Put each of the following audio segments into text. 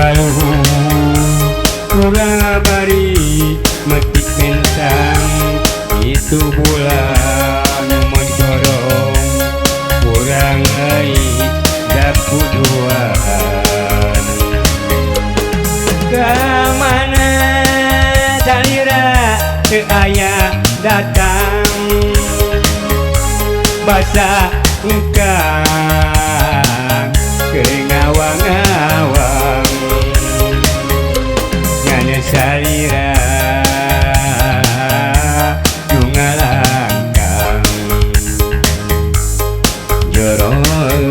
kaluhur kurang bari metik mentang itu bulan mencorong kurang air dapuduan kemana salira teu aya datang basa engkang ngawang-ngawang nyana salira nu ngalangkang joroeun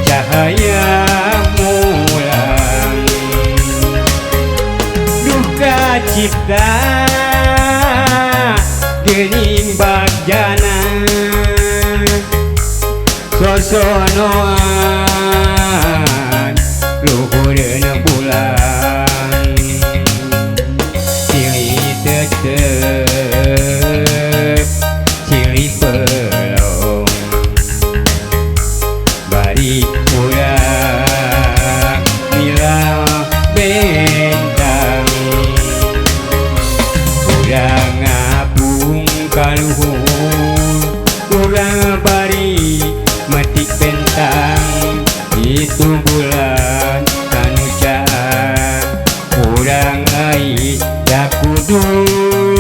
cahaya mulang duka cipta geuning bagjana sosonoan luhureun bulan silih tetep silih pelong bari urang milah bentang urang ngapung kaluhur urang bari metik bentang itu bulan kanu caan urang ai dakuduan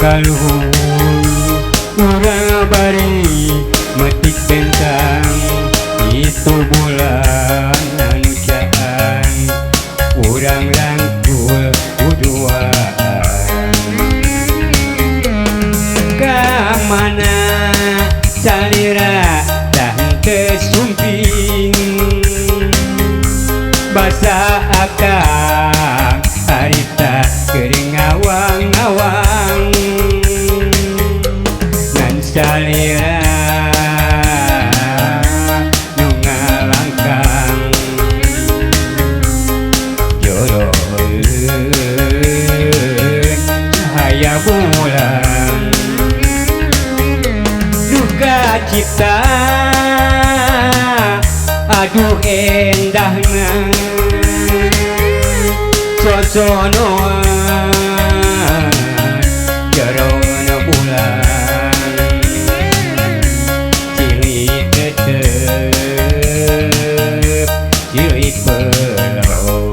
kaluhur urang bari metik bentang itu bulan anu caan urang rangkul uduaan kamana salira dan kesumping basa akang harita kering ngawang-ngawang ngan salira nu ngalangkang joroeun cahaya bulan duka cipta aduh endahna sosonoan joroeun bulan silih tetep silih pelong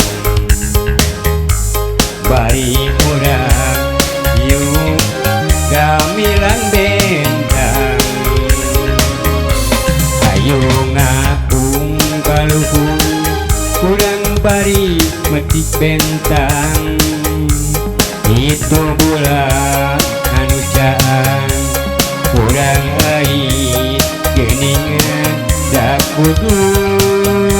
bari urang yuk gamilang bentang ayo ngapung kaluhur kurang bari metik bentang itu bulan anu caan kurang ai geuningan dakuduan